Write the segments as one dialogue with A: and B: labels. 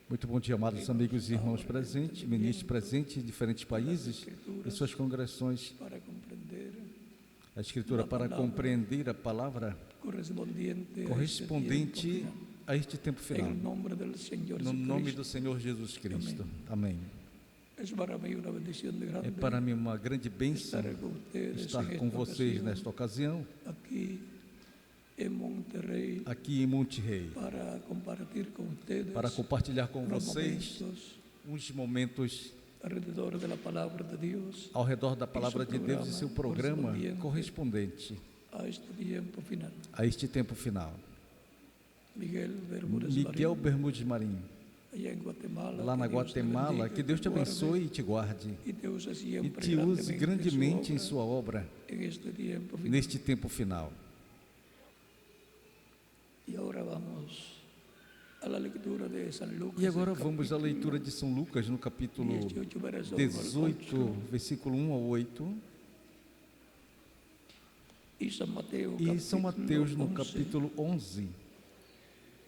A: Muito bom dia, amados amigos e irmãos presentes, ministros presentes em diferentes países e suas congregações. A Escritura para compreender a palavra correspondente a este tempo final. No nome do Senhor Jesus Cristo. Amém. É para mim uma grande bênção estar com vocês nesta ocasião, aqui em Monterrey, para compartilhar com vocês uns momentos ao redor da Palavra de Deus e seu programa correspondente a este tempo final. Miguel Bermudes Marinho, lá na Guatemala, que Deus te abençoe e te guarde e te use grandemente em sua obra neste tempo final. E agora vamos à leitura de São Lucas, no capítulo 18, versículo 1 ao 8. E São Mateus, no capítulo 11,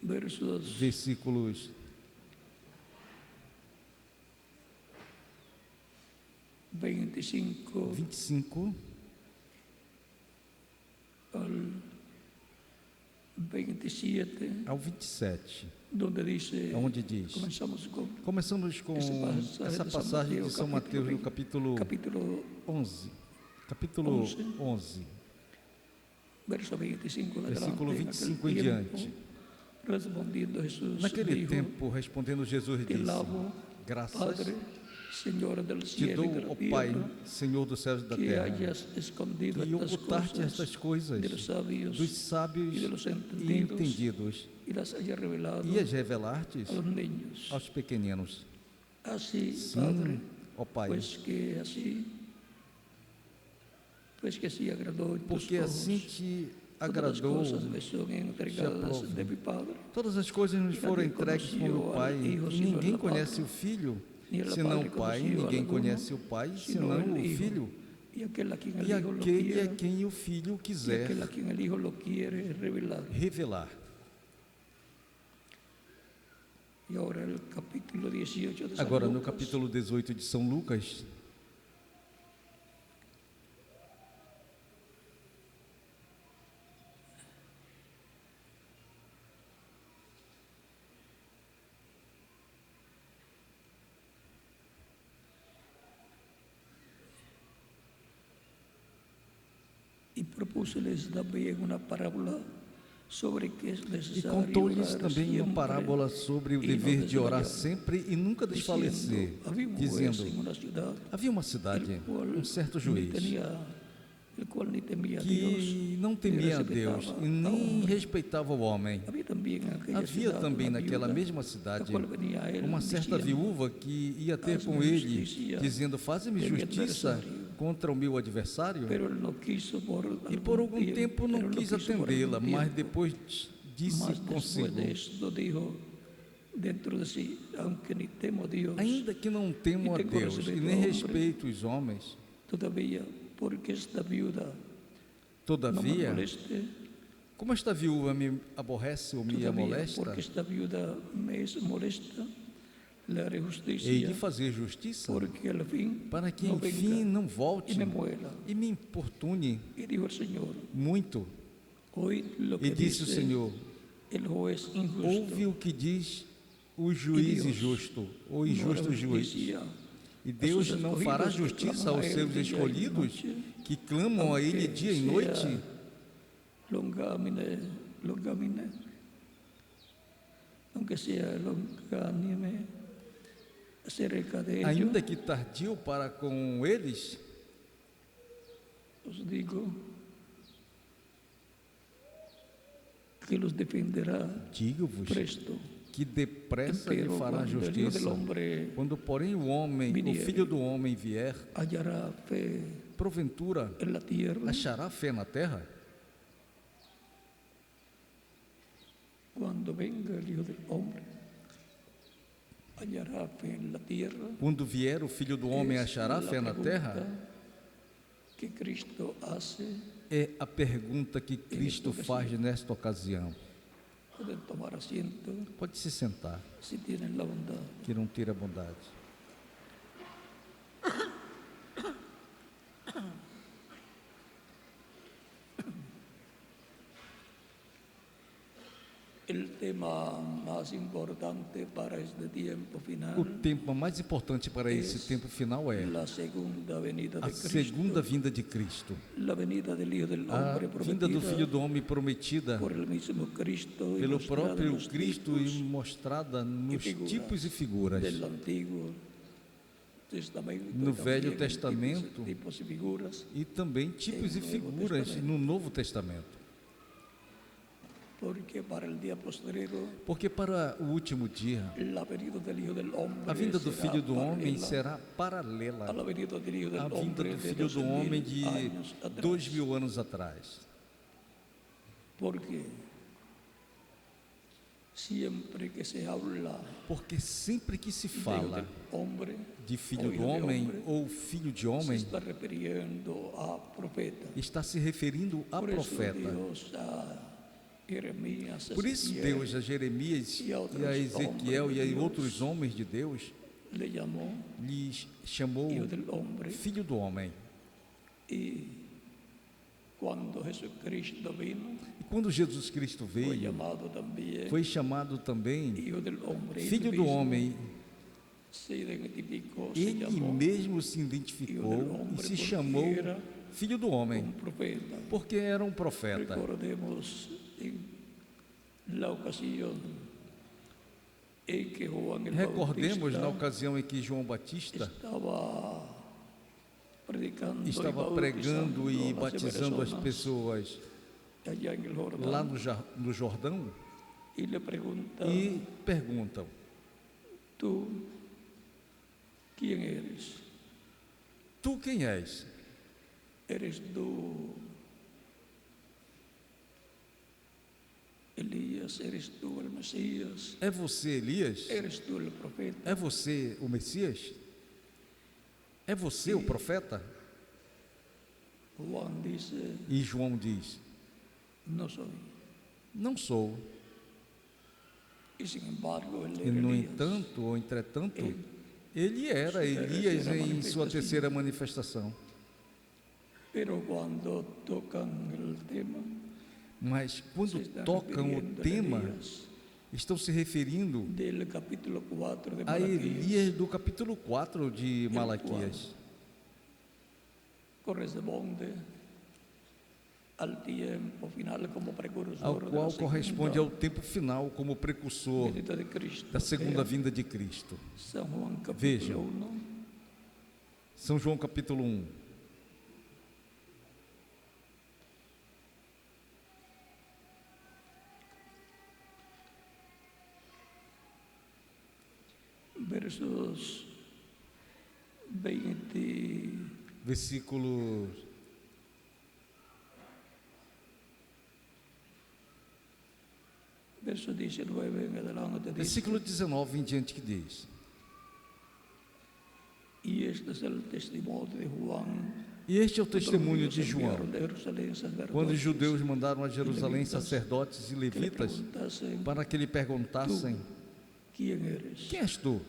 A: versículos 25 ao 27, onde diz, começamos com essa passagem de São Mateus no capítulo 11, versículo 25 em diante. Naquele tempo, respondendo Jesus, disse: graças te dou, ó Pai, Senhor dos céus e da terra, e ocultaste estas coisas dos sábios e entendidos, e as revelaste aos pequeninos. Sim, ó Pai, porque assim te agradou, te aprove. Todas as coisas nos foram entregues como Pai, e ninguém conhece o Filho senão o Pai, ninguém conhece o Pai senão o Filho, e aquele a quem o Filho quiser revelar. Agora no capítulo 18 de São Lucas,
B: e propôs-lhes também uma parábola sobre que é necessário.
A: E contou-lhes também uma parábola sobre o dever de orar sempre e nunca desfalecer, dizendo: havia uma cidade, um certo juiz, que não temia a Deus e nem respeitava o homem. Havia também naquela mesma cidade uma certa viúva que ia ter com ele, dizendo: faze-me justiça contra o meu adversário. E por algum tempo não quis atendê-la, mas depois disse consigo: ainda que não temo a Deus e nem respeito os homens, todavia, como esta viúva me aborrece ou me molesta, hei de fazer justiça, para que enfim não volte e me importune muito. E disse o Senhor: ouve o que diz o juiz injusto, o injusto juiz. E Deus não fará justiça aos seus escolhidos, que clamam a Ele dia e noite? Ainda que tardio para com eles, digo-vos que depressa lhe fará justiça. Quando, porém, o Filho do Homem vier, porventura achará fé na terra? Quando vier o Filho do Homem, achará fé na terra? É a pergunta que Cristo faz nesta ocasião. Pode se sentar, que não ter a bondade. O tema mais importante para esse tempo final é a segunda vinda de Cristo, a vinda do Filho do Homem prometida pelo próprio Cristo e mostrada nos tipos e figuras. No Velho Testamento e também tipos e figuras no Novo Testamento. Porque para o último dia, a vinda do Filho do Homem será paralela à vinda do Filho do Homem de 2000 anos atrás. Porque sempre que se fala de Filho do Homem ou Filho de Homem, está se referindo a profeta. Por isso Deus a Jeremias e a Ezequiel e a outros homens de Deus lhes chamou Filho do Homem. E quando Jesus Cristo veio, foi chamado também Filho do Homem. Ele mesmo se identificou e se chamou Filho do Homem, porque era um profeta. Recordemos na ocasião em que João Batista estava pregando e batizando as pessoas lá no Jordão e perguntam: Tu quem és?
B: Eres tu Elias, eres tu o Messias?
A: É você Elias?
B: Eres tu o profeta?
A: É você o Messias? É você o profeta? E João diz: Não sou. E no entanto, ou entretanto, ele era Elias em sua terceira manifestação. Mas quando tocam o tema, estão se referindo a Elias do capítulo 4 de Malaquias, ao qual corresponde ao tempo final como precursor da segunda vinda de Cristo. Vejam, São João capítulo 1.
B: Versos 20.
A: Versículo.
B: Verso 19 em adelante.
A: Versículo 19 em diante que diz:
B: E este é o testemunho de João.
A: E este é o testemunho de João, quando os judeus mandaram a Jerusalém sacerdotes e levitas para que lhe perguntassem: Quem és tu?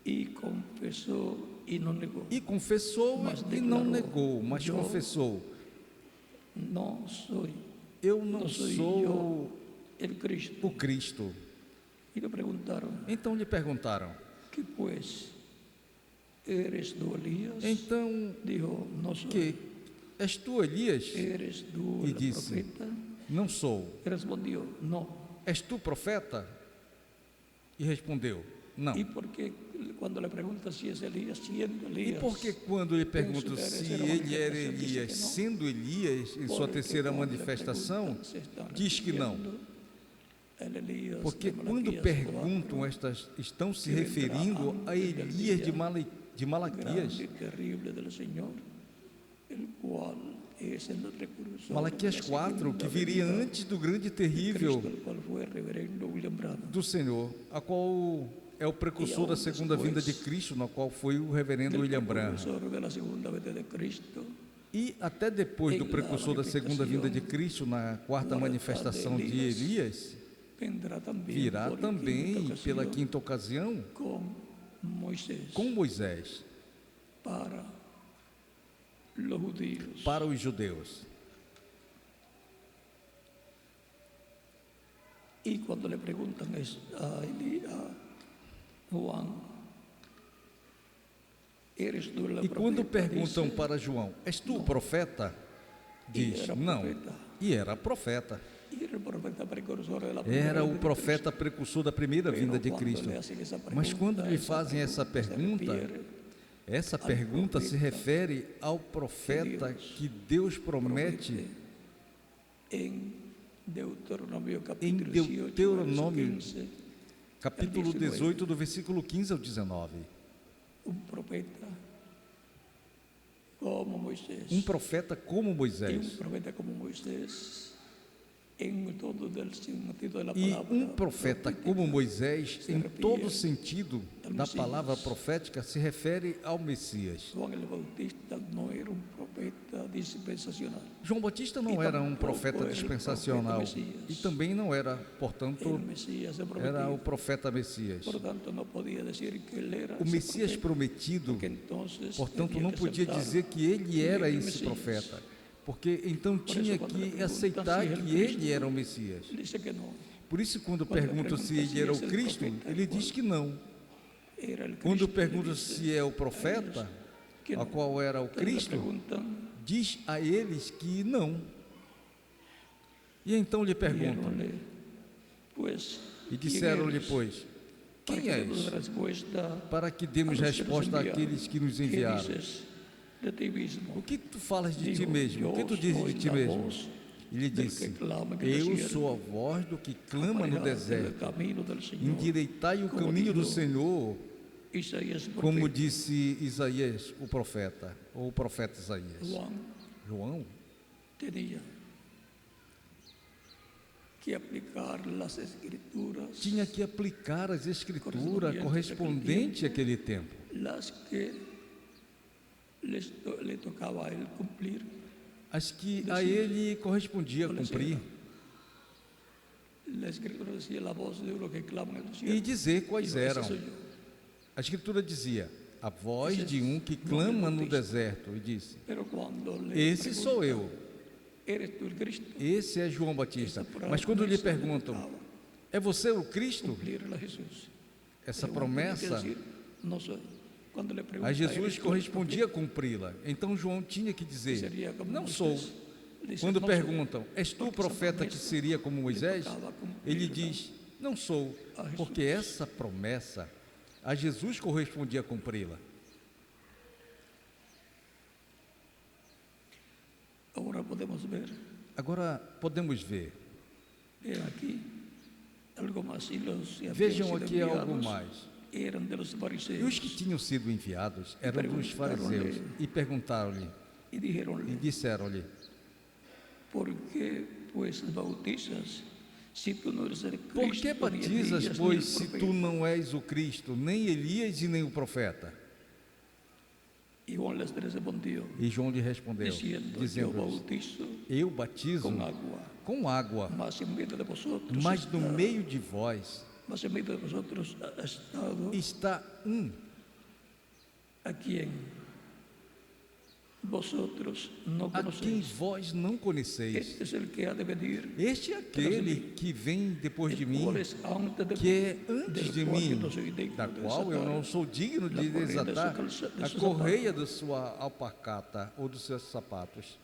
B: E confessou e não negou.
A: E confessou e não negou, mas confessou: Eu não sou o Cristo. Então lhe perguntaram:
B: Que pois? Eres tu Elias?
A: Então, que és tu Elias?
B: Eres tu
A: e disse: profeta? Não sou.
B: Respondeu: Não.
A: És tu profeta? E respondeu: Não.
B: E porque quando lhe pergunta se é Elias, sendo Elias?
A: E porque quando lhe pergunto se ele era Elias, sendo Elias, em sua terceira manifestação, diz que não. Porque quando perguntam, estas estão se referindo a Elias de Malaquias. Malaquias 4, que viria antes do grande e terrível do Senhor, a qual é o precursor da segunda vinda de Cristo, na qual foi o reverendo William Branham. E até depois do precursor da segunda vinda de Cristo, na quarta manifestação de Elias, virá também pela quinta ocasião com Moisés para os judeus.
B: E quando lhe perguntam a João,
A: e quando perguntam para João, és tu o profeta? Diz, não, e era profeta. Era o profeta precursor da primeira vinda de Cristo. Mas quando lhe fazem essa pergunta se refere ao profeta que Deus promete em Deuteronômio, capítulo 18, do versículo 15 ao 19. Um profeta como Moisés. E um profeta como Moisés, em todo sentido da palavra profética, se refere ao Messias. João Batista não era um profeta dispensacional e também não era, portanto, era o profeta Messias. O Messias prometido, portanto, não podia dizer que ele era esse profeta, porque então tinha que aceitar que ele era o Messias. Por isso, quando perguntam se ele era o Cristo, ele diz que não. Quando perguntam se é o profeta, a qual era o Cristo, diz a eles que não. E então lhe perguntam, e disseram-lhe, pois, quem és? Para que demos resposta àqueles que nos enviaram. O que tu falas de ti mesmo? O que tu dizes de ti mesmo? Ele disse, eu sou a voz do que clama no deserto, endireitai o caminho do Senhor, como disse Isaías, o profeta, ou o profeta Isaías. João tinha que aplicar as escrituras correspondentes àquele tempo. As que a ele correspondia cumprir. E dizer quais eram. A escritura dizia, a voz de um que clama no deserto, e disse, esse sou eu. Esse é João Batista. Mas quando lhe perguntam, é você o Cristo? Essa promessa a Jesus correspondia cumpri-la. Então João tinha que dizer, não sou. Quando perguntam, és tu o profeta que seria como Moisés? Ele diz, não sou, porque essa promessa a Jesus correspondia cumpri-la. Agora podemos ver. Vejam aqui algo mais. E os que tinham sido enviados eram dos fariseus e perguntaram-lhe e disseram-lhe, por que batizas, pois, se tu não és o Cristo, nem Elias e nem o profeta? E João lhe respondeu, dizendo, eu batizo com água, mas no meio de vós está um a quem vós não conheceis. Este é aquele que vem depois de mim, que é antes de mim, da qual eu não sou digno de desatar a correia da sua alpargata ou dos seus sapatos.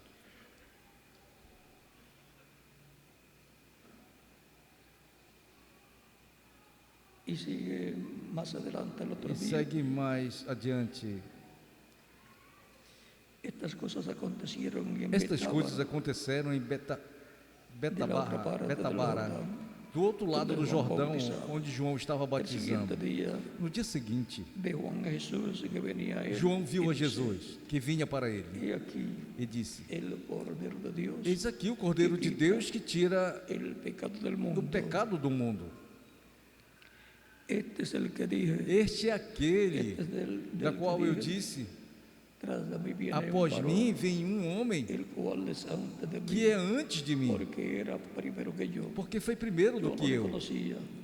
B: E
A: segue mais adiante.
B: Estas coisas
A: aconteceram em Betabara, do outro lado do Jordão, onde João estava batizando. No dia seguinte, João viu a Jesus, que vinha para ele, e disse, eis aqui o Cordeiro de Deus que tira o pecado do mundo. Este é aquele da qual eu disse, após mim vem um homem que é antes de mim, porque foi primeiro do que eu.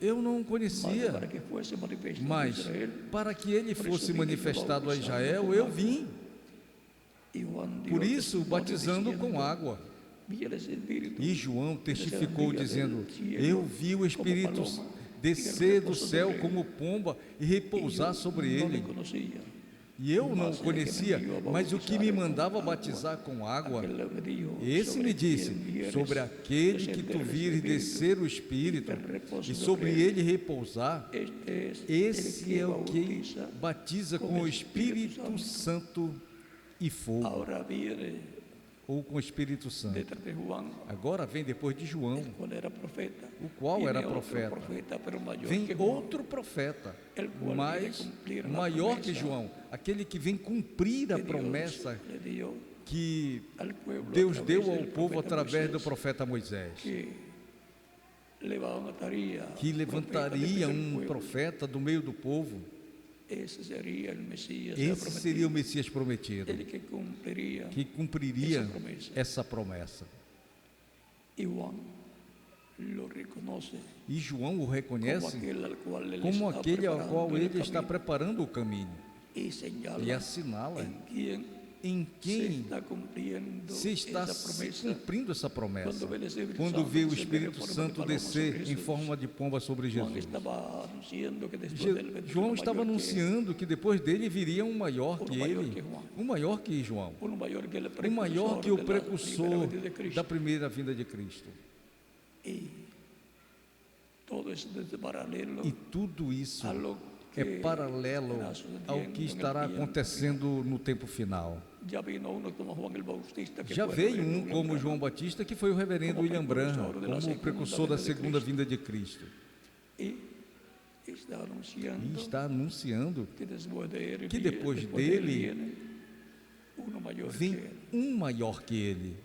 A: Eu não o conhecia, mas para que ele fosse manifestado a Israel, eu vim. Por isso, batizando com água. E João testificou dizendo: eu vi o Espírito descer do céu como pomba e repousar sobre ele. E eu não o conhecia, mas o que me mandava batizar com água, esse me disse: sobre aquele que tu vires descer o Espírito e sobre ele repousar, esse é o que batiza com o Espírito Santo e fogo, ou com o Espírito Santo. Agora vem depois de João, o qual era profeta. Vem outro profeta, mas maior que João, aquele que vem cumprir a promessa que Deus deu ao povo através do profeta Moisés, que levantaria um profeta do meio do povo. Esse seria o Messias prometido, que cumpriria essa promessa. E João o reconhece como aquele ao qual ele está preparando o caminho, e assinala em quem se está cumprindo essa promessa, quando vê o Espírito Santo descer em forma de pomba sobre Jesus. João estava anunciando que depois dele viria um maior que ele, um maior que João, um maior que o precursor da primeira vinda de Cristo. E tudo isso é paralelo ao que estará acontecendo no tempo final. Já veio um como João Batista, que foi o reverendo William Branham, como o precursor da segunda vinda de Cristo. E está anunciando que depois dele vem um maior que ele.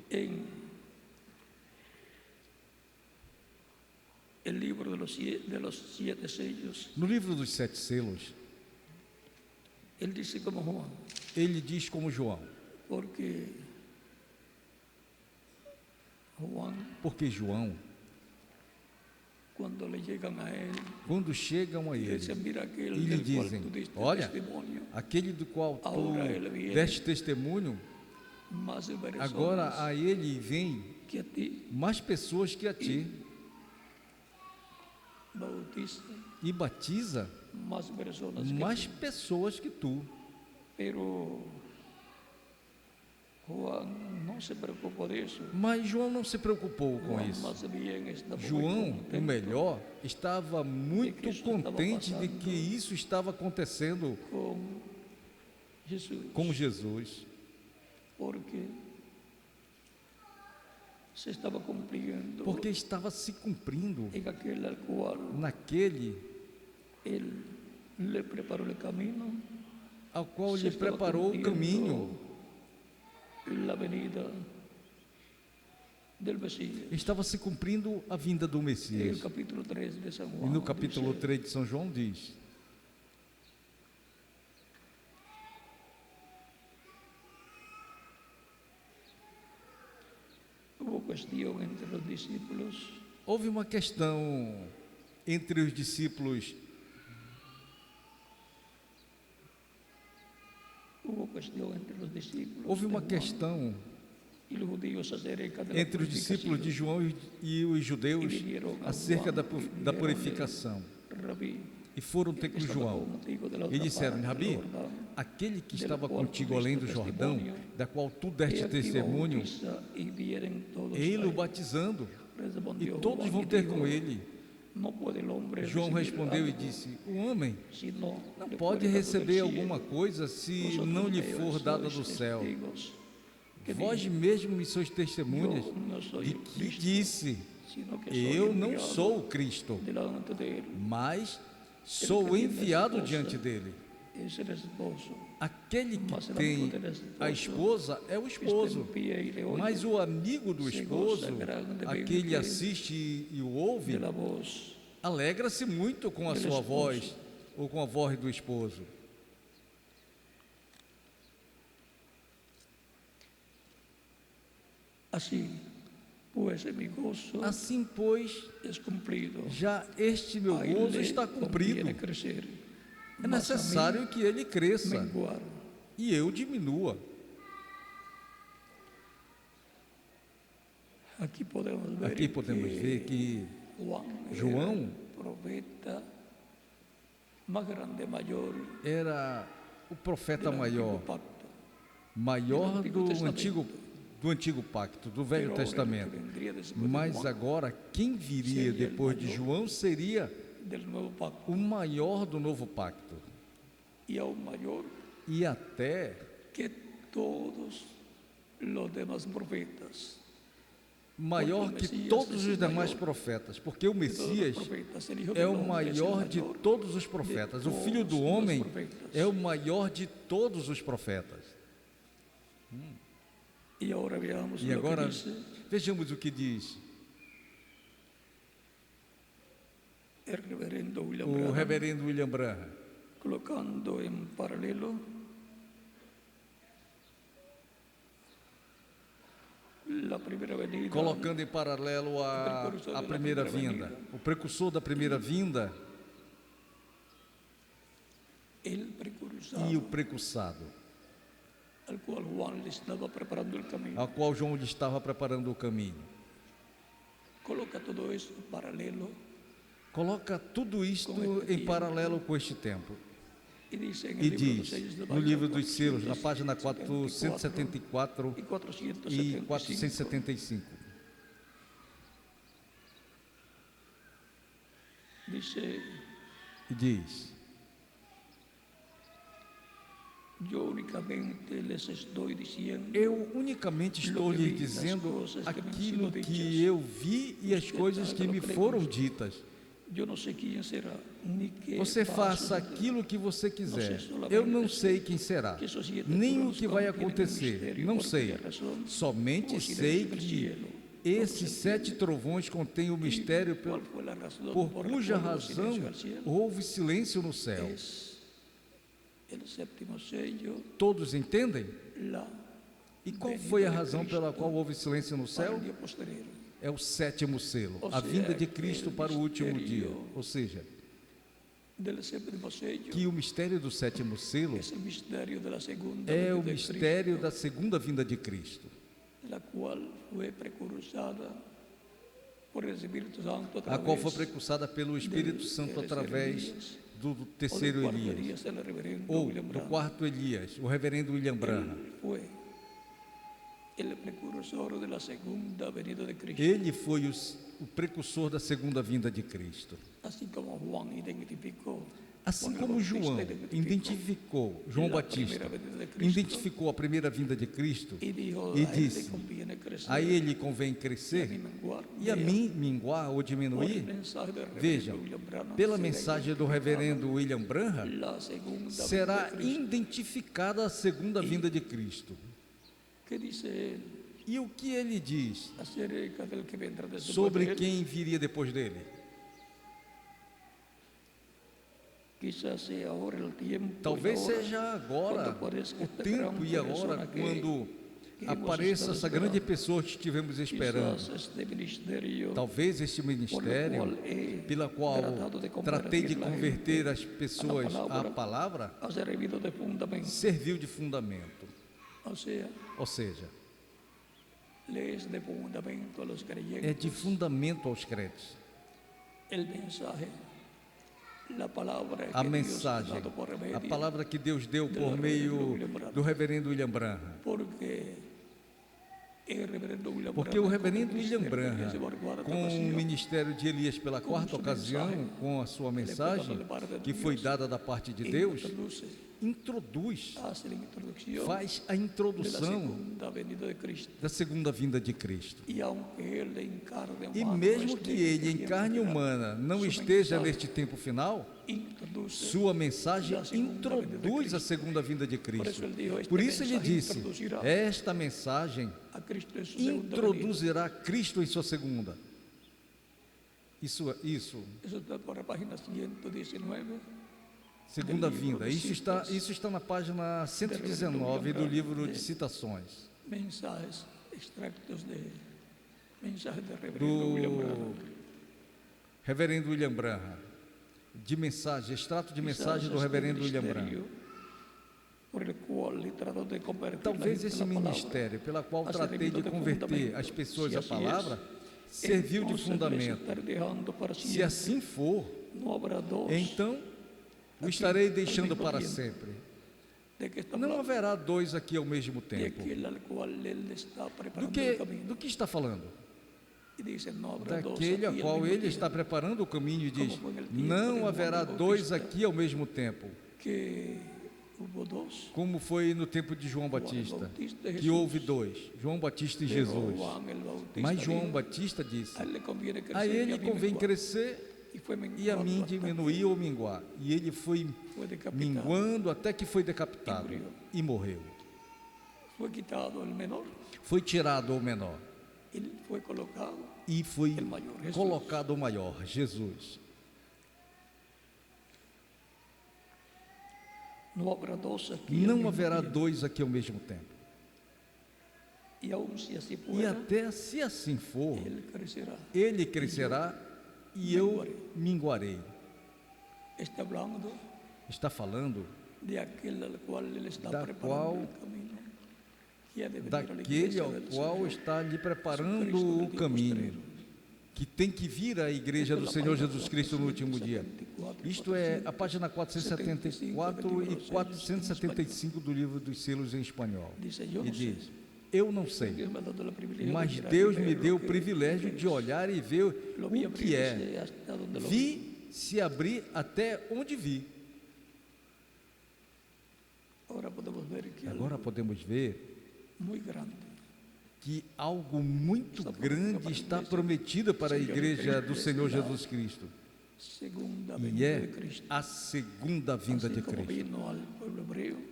A: No livro dos 7 selos, ele diz como João, porque João, quando chegam a ele e lhe dizem: olha, aquele do qual tu deste testemunho, agora a ele vem mais pessoas que a ti, e batiza mais pessoas que tu. Mas João não se preocupou com isso. João, o melhor, estava muito contente de que isso estava acontecendo com Jesus, porque estava se cumprindo naquele ao qual lhe preparou o caminho. Estava se cumprindo a vinda do Messias. E no capítulo 3 de São João diz: houve uma questão entre os discípulos. Houve uma questão entre os discípulos de João e os judeus acerca da purificação. E foram ter com João e disseram: Rabi, aquele que estava contigo além do Jordão, da qual tu deste testemunho, ele o batizando, e todos vão ter com ele. João respondeu e disse: o homem não pode receber alguma coisa se não lhe for dada do céu. Vós mesmo me sois testemunhas de que disse: eu não sou o Cristo, mas sou enviado diante dele. Aquele que tem a esposa é o esposo, mas o amigo do esposo, aquele assiste e o ouve, alegra-se muito com a sua voz ou com a voz do esposo. Assim, pois, já este meu gozo está cumprido. É necessário que ele cresça e eu diminua. Aqui podemos ver que João era o profeta maior do Antigo Pacto, do Velho Testamento. Mas agora, quem viria depois de João seria o maior do Novo Pacto. E até
B: que todos os demais profetas.
A: Maior que todos os demais profetas, porque o Messias é o maior de todos os profetas. O Filho do Homem é o maior de todos os profetas. E agora vejamos o que diz o reverendo William Branham,
B: colocando em paralelo
A: a primeira vinda, o precursor da primeira vinda e o precursado, a qual João lhe estava preparando o caminho. Coloca tudo isto em paralelo com este tempo. E diz, no livro dos selos, na página 474 e 475, e diz: eu unicamente estou lhe dizendo aquilo que eu vi e as coisas que me foram ditas. Você faça aquilo que você quiser. Eu não sei quem será, nem o que vai acontecer. Não sei. Somente sei que esses 7 trovões contêm o mistério por cuja razão houve silêncio no céu. Todos entendem? E qual foi a razão pela qual houve silêncio no céu? É o 7º selo, a vinda de Cristo para o último dia. Ou seja, que o mistério do 7º selo é o mistério da segunda vinda de Cristo, a qual foi precursada pelo Espírito Santo através do terceiro Elias, ou do quarto Elias, o reverendo William Branham. Ele foi o precursor da segunda vinda de Cristo. Assim como João identificou, João Batista identificou a primeira vinda de Cristo e disse: a ele convém crescer e a mim minguar ou diminuir. Veja, pela mensagem do reverendo William Branham, será identificada a segunda vinda de Cristo. E o que ele diz sobre quem viria depois dele? Talvez seja agora o tempo e a hora quando apareça essa grande pessoa que estivemos esperando. Talvez este ministério, pela qual tratei de converter as pessoas à palavra, serviu de fundamento. Ou seja, é de fundamento aos crentes. A mensagem, a palavra que Deus deu por meio do reverendo William Branham. Porque o reverendo William Branham, com o ministério de Elias pela 4ª ocasião, com a sua mensagem, que foi dada da parte de Deus, faz a introdução da segunda vinda de Cristo. E mesmo que ele, em carne humana, não esteja neste tempo final, sua mensagem introduz a segunda vinda de Cristo. Por isso ele disse: esta mensagem introduzirá Cristo em sua segunda. Isso. Segunda vinda. Isso está na página 119 do livro de citações. do reverendo William Branham, de mensagem, extrato de mensagem do reverendo William Branham. Talvez esse ministério, pela qual tratei de converter as pessoas à palavra, serviu de fundamento. Se assim for, então o estarei deixando para sempre. Não haverá dois aqui ao mesmo tempo. Do que está falando? Daquele a qual ele está preparando o caminho, e diz: não haverá dois aqui ao mesmo tempo. Como foi no tempo de João Batista, que houve dois, João Batista e Jesus. Mas João Batista disse: a ele convém crescer e a mim diminuir ou minguar. E ele foi minguando até que foi decapitado e morreu. Foi tirado o menor e foi colocado o maior, Jesus. Não haverá dois aqui ao mesmo tempo. E até se assim for, ele crescerá e eu minguarei. Está falando daquele ao qual está lhe preparando o caminho, que tem que vir à igreja do Senhor Jesus Cristo no último dia. Isto é a página 474 e 475 do livro dos selos em espanhol. E diz: eu não sei, mas Deus me deu o privilégio de olhar e ver o que é. Vi se abrir até onde vi. Agora podemos ver que algo muito grande está prometido para a igreja do Senhor Jesus Cristo, e é a segunda vinda de Cristo.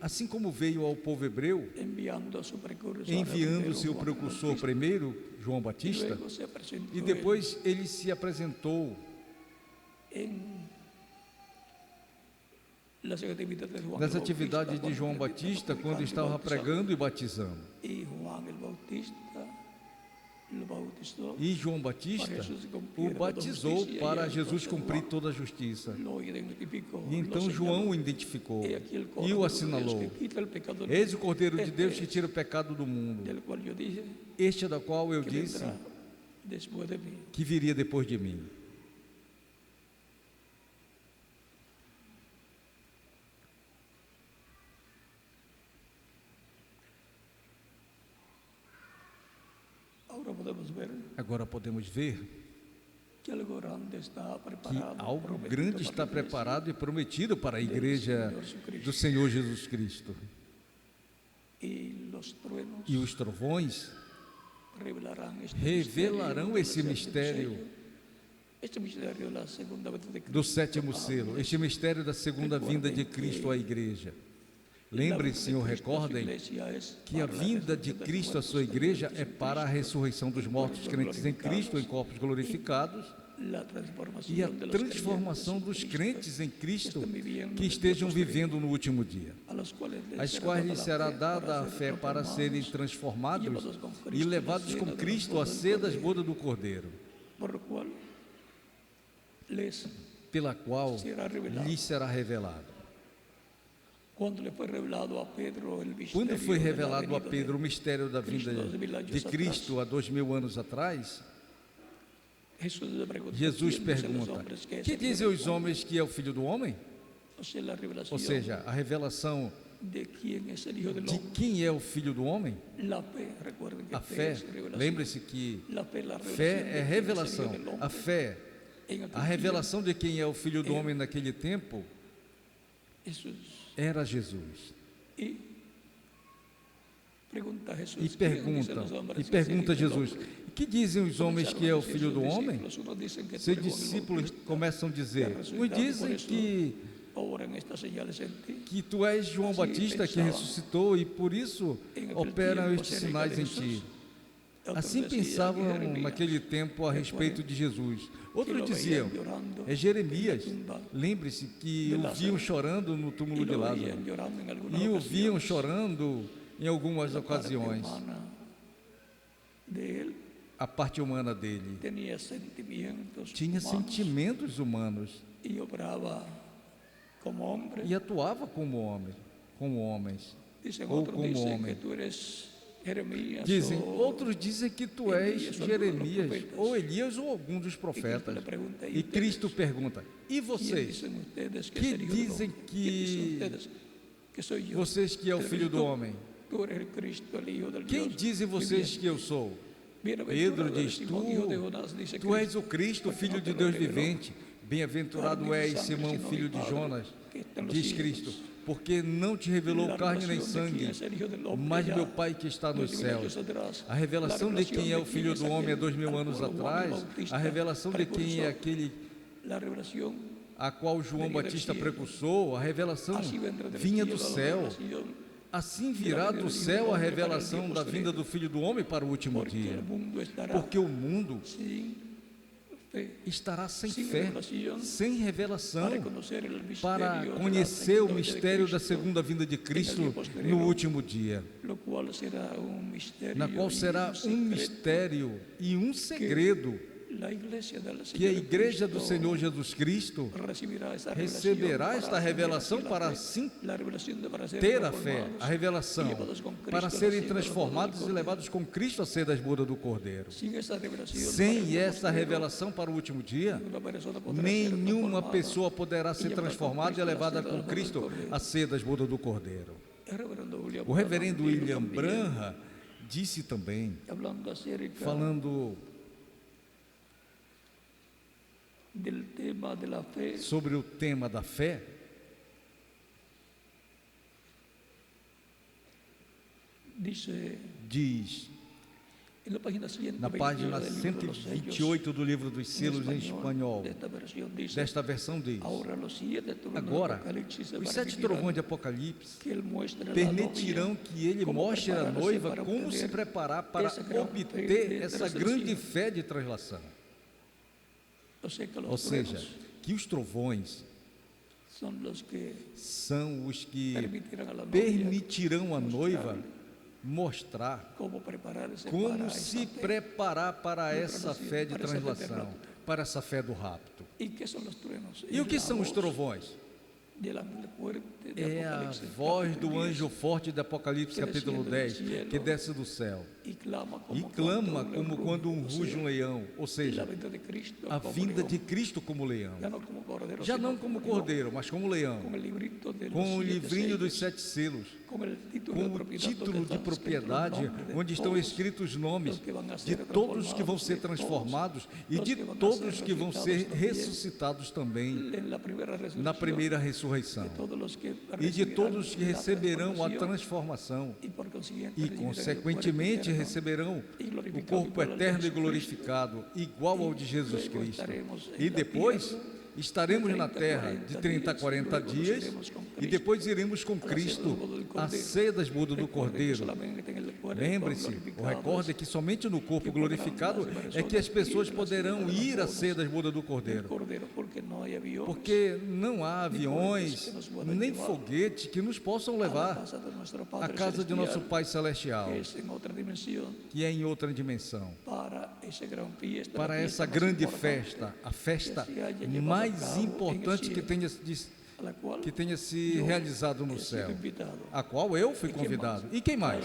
A: Assim como veio ao povo hebreu, enviando seu precursor primeiro, João Batista, e depois ele se apresentou nas atividades de João Batista, quando estava pregando e batizando. E João Batista o batizou para Jesus cumprir toda a justiça. E então João o identificou e o assinalou: eis o Cordeiro de Deus que tira o pecado do mundo. Este é da qual eu disse que viria depois de mim. Agora podemos ver que algo grande está preparado e prometido para a igreja do Senhor Jesus Cristo. E os trovões revelarão esse mistério do sétimo selo, este mistério da segunda vinda de Cristo à igreja. Lembrem-se ou recordem que a vinda de Cristo à sua igreja é para a ressurreição dos mortos crentes em Cristo em corpos glorificados e a transformação dos crentes em Cristo que estejam vivendo no último dia, às quais lhes será dada a fé para serem transformados e levados com Cristo à ceia das bodas do Cordeiro, pela qual lhes será revelado. Quando foi revelado a Pedro o mistério da vinda de Cristo há 2000 anos atrás, Jesus pergunta: que dizem os homens que é o Filho do Homem? Ou seja, a revelação de quem é o Filho do Homem. A fé, lembre-se que fé é revelação. A fé, a revelação de quem é o Filho do Homem naquele tempo era Jesus. E pergunta Jesus: que dizem os homens que é o Filho do Homem? Seus discípulos começam a dizer: uns dizem que tu és João Batista que ressuscitou e por isso operam estes sinais em ti. Assim pensavam naquele tempo a respeito de Jesus. Outros diziam: é Jeremias. Lembre-se que o viam chorando no túmulo de Lázaro e o viam chorando em algumas ocasiões. a parte humana dele. Tinha sentimentos humanos. E atuava como homem, homens. Ou como homem. Outros dizem que tu és Jeremias, ou Elias, ou algum dos profetas. E Cristo pergunta: e vocês? Que dizem que vocês que é o Filho do Homem? Quem dizem vocês que eu sou? Pedro diz: tu és o Cristo, Filho de Deus vivente. Bem-aventurado és, Simão, filho de Jonas, diz Cristo, porque não te revelou carne nem sangue, mas meu Pai que está nos céus. A revelação de quem é o Filho do Homem há 2000 anos atrás, a revelação de quem é aquele a qual João Batista precursou, a revelação vinha do céu. Assim virá do céu a revelação da vinda do Filho do Homem para o último dia, porque o mundo estará sem fé, sem revelação, para conhecer o mistério da segunda vinda de Cristo no último dia, na qual será um mistério e um segredo que a Igreja do Senhor Jesus Cristo receberá esta revelação para assim ter a fé, a revelação, para serem transformados e levados com Cristo a ser das bodas do Cordeiro. Sem essa revelação para o último dia, nenhuma pessoa poderá ser transformada e levada com Cristo a ser das bodas do Cordeiro. O reverendo William Branham disse também, falando sobre o tema da fé, diz na página 128 do livro dos selos em espanhol, desta versão diz: agora, os 7 trovões de Apocalipse permitirão que ele mostre à noiva como se preparar para obter essa grande fé de translação. Ou seja, que os trovões são os que permitirão à noiva mostrar como se preparar para essa fé de translação, para essa fé do rapto. E o que são os trovões? É a voz do anjo forte de Apocalipse capítulo 10, que desce do céu e clama como quando ruge um leão, ou seja, a vinda de Cristo como leão, já não como cordeiro, mas como leão, com o livrinho dos 7 selos, com o título de propriedade, onde estão escritos os nomes de todos os que vão ser transformados e de todos os que vão ser ressuscitados também na primeira ressurreição, e de todos os que receberão a transformação e, consequentemente, receberão o corpo eterno e glorificado, igual ao de Jesus Cristo. E depois estaremos na terra de 30 a 40 dias e depois iremos com Cristo a ceia das bodas do Cordeiro. Lembre-se, o recorde é que somente no corpo glorificado é que as pessoas poderão ir à ceia das bodas do Cordeiro, porque não há aviões nem foguetes que nos possam levar à casa de nosso Pai Celestial, que é em outra dimensão, para essa grande festa, a festa mais importante que tenha se realizado no céu, a qual eu fui convidado. E quem mais?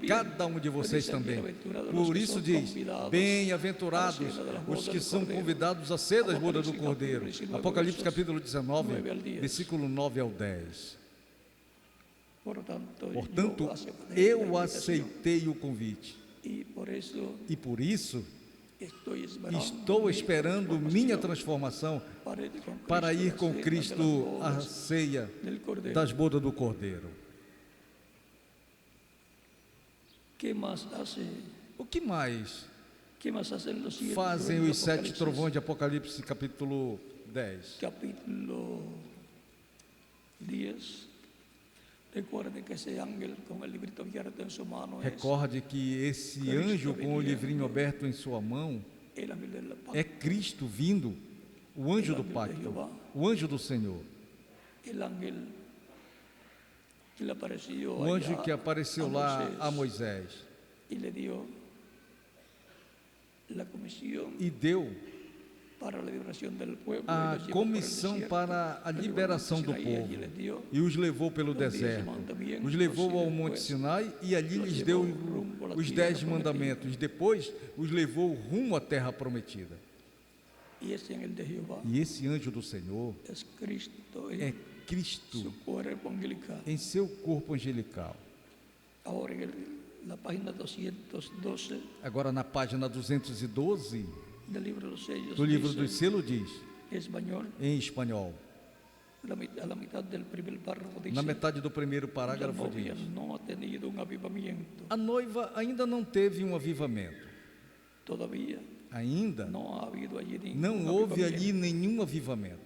A: Cada um de vocês também. Por isso diz: bem-aventurados os que são convidados a ser das bodas do Cordeiro. Apocalipse capítulo 19, versículo 9 ao 10. Portanto, eu aceitei o convite, e por isso estou esperando minha transformação para ir com Cristo à ceia das bodas do Cordeiro. O que mais fazem os 7 trovões de Apocalipse capítulo 10? Recorde que esse anjo com o livrinho aberto em sua mão é Cristo vindo, o anjo do pacto, o anjo do Senhor, o anjo que apareceu lá a Moisés e deu a comissão para a liberação do povo, e os levou pelo deserto, os levou ao Monte Sinai, e ali lhes deu os 10 mandamentos. Depois os levou rumo à terra prometida. E esse anjo do Senhor é Cristo em seu corpo angelical. Agora, na página 212 do livro dos selos, diz em espanhol, na metade do primeiro parágrafo, diz: a noiva ainda não teve um avivamento. Ainda não houve ali nenhum avivamento,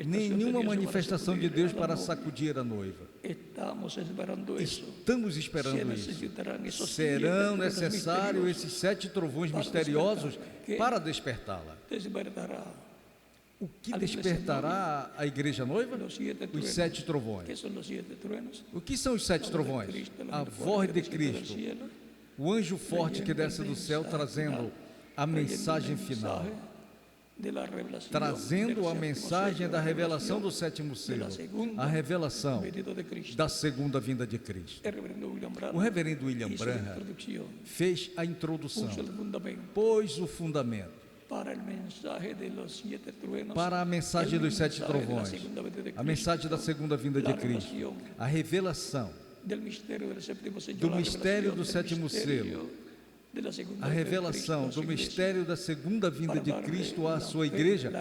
A: nenhuma manifestação de Deus para sacudir a noiva. Estamos esperando isso. Serão necessários esses 7 trovões misteriosos para despertá-la. O que despertará a igreja noiva? Os 7 trovões. O que são os 7 trovões? A voz de Cristo, o anjo forte que desce do céu trazendo a mensagem final, trazendo a mensagem da revelação do 7º selo, a revelação da segunda vinda de Cristo. O reverendo William Branham fez a introdução, pôs o fundamento para a mensagem dos 7 trovões, a mensagem da segunda vinda de Cristo, a revelação do mistério do 7º selo, a revelação do mistério da segunda vinda de Cristo à sua igreja,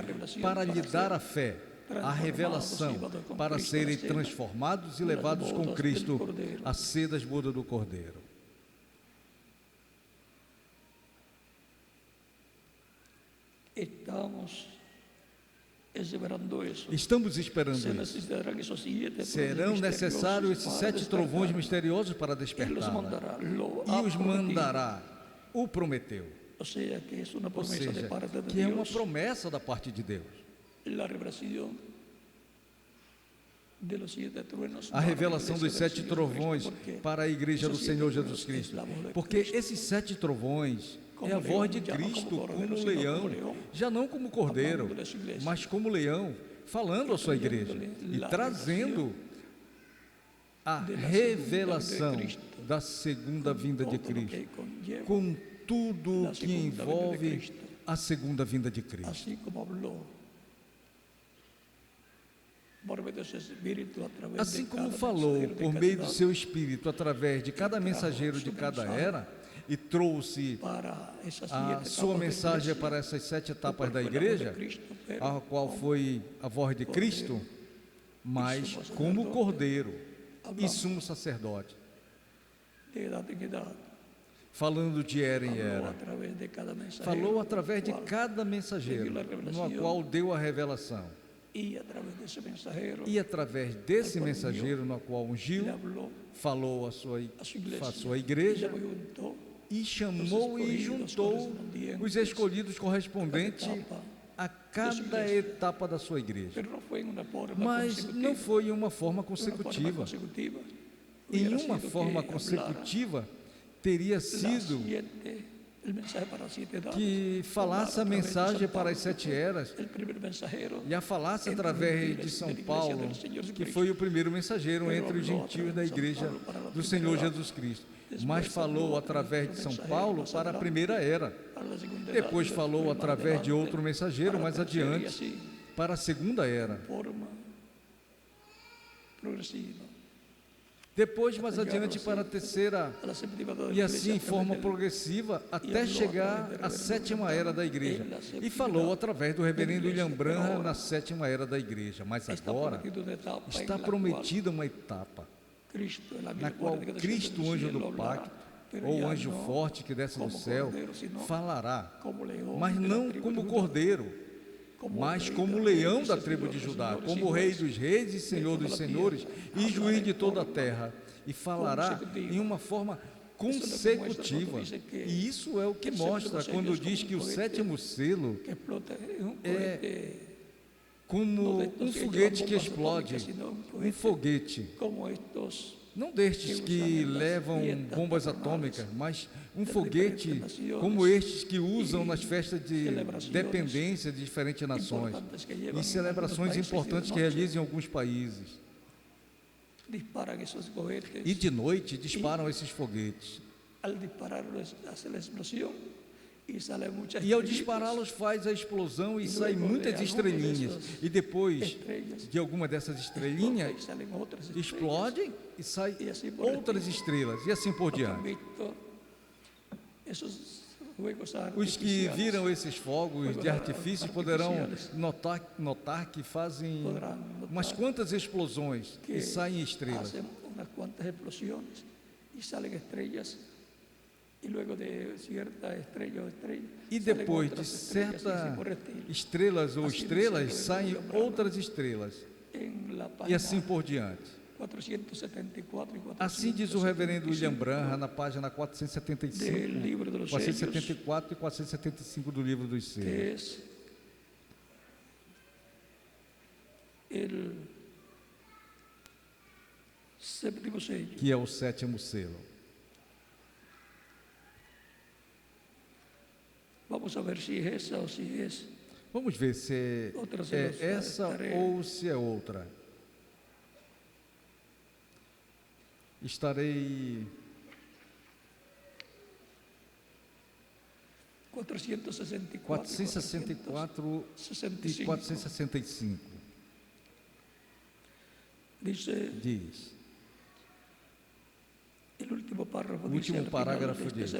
A: para lhe dar a fé, a revelação para serem transformados e levados com Cristo a ser das bodas do Cordeiro. Estamos esperando isso. Serão necessários esses 7 trovões misteriosos para despertá-la, e os mandará. O prometeu, ou seja, que é uma promessa da parte de Deus. A revelação dos 7 trovões para a igreja do Senhor Jesus Cristo, porque esses 7 trovões é a voz de Cristo como leão, já não como cordeiro, mas como leão, falando à sua igreja e trazendo a revelação da segunda vinda de Cristo, com tudo que envolve a segunda vinda de Cristo. Assim como falou por meio do seu Espírito através de cada mensageiro de cada era, e trouxe a sua mensagem para essas 7 etapas da igreja, a qual foi a voz de Cristo, mas como cordeiro e sumo sacerdote, falando de era em era, falou através de cada mensageiro, no qual deu a revelação, e através desse mensageiro, no qual ungiu, falou à sua igreja, e chamou e juntou os escolhidos correspondentes a cada etapa da sua igreja. Mas não foi em uma forma consecutiva. Em uma forma consecutiva, teria sido que falasse a mensagem para as 7 eras, e a falasse através de São Paulo, que foi o primeiro mensageiro entre os gentios da igreja do Senhor Jesus Cristo. Mas falou através de São Paulo para a primeira era, depois falou através de outro mensageiro mais adiante para a segunda era, depois mais adiante para a terceira, e assim em forma progressiva até chegar à 7ª era da igreja, e falou através do reverendo William Branham na 7ª era da igreja. Mas agora está prometida uma etapa na qual Cristo, o anjo do pacto, ou o anjo forte que desce do céu, falará, mas não como cordeiro, mas como leão da tribo de Judá, como rei dos reis e senhor dos senhores e juiz de toda a terra, e falará em uma forma consecutiva. E isso é o que mostra quando diz que o 7º selo é como um foguete que explode, um foguete não destes que levam bombas atômicas, mas um foguete como estes que usam nas festas de dependência de diferentes nações e celebrações importantes que realizam em alguns países. E de noite disparam esses foguetes. E ao dispará-los faz a explosão e saem muitas estrelinhas. E depois de alguma dessas estrelinhas, explodem e saem outras estrelas. E assim por diante. Os que viram esses fogos de artifício poderão notar que fazem umas quantas explosões e saem estrelas. E depois de certas estrelas ou estrelas, saem outras estrelas. E assim por diante. Assim diz o reverendo William Branham na página 475, 474 e 475 do livro dos Selos. Que é o sétimo selo.
B: Vamos ver se é essa ou se é.
A: Vamos ver se é essa ou se é outra. Estarei 464 e 465. Diz. O último parágrafo diz: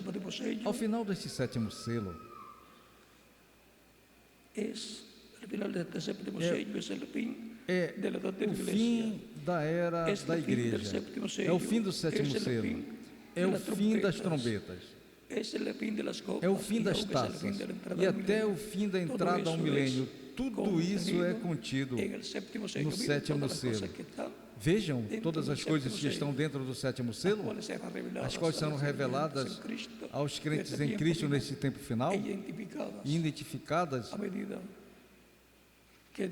A: ao final deste sétimo selo, é o fim da era da igreja, é o fim do sétimo selo, é o fim das trombetas, é o fim das taças e até o fim da entrada ao milênio. Tudo isso é contido no sétimo selo. Vejam todas as coisas que estão dentro do sétimo selo, as quais serão reveladas aos crentes em Cristo nesse tempo final e identificadas à medida que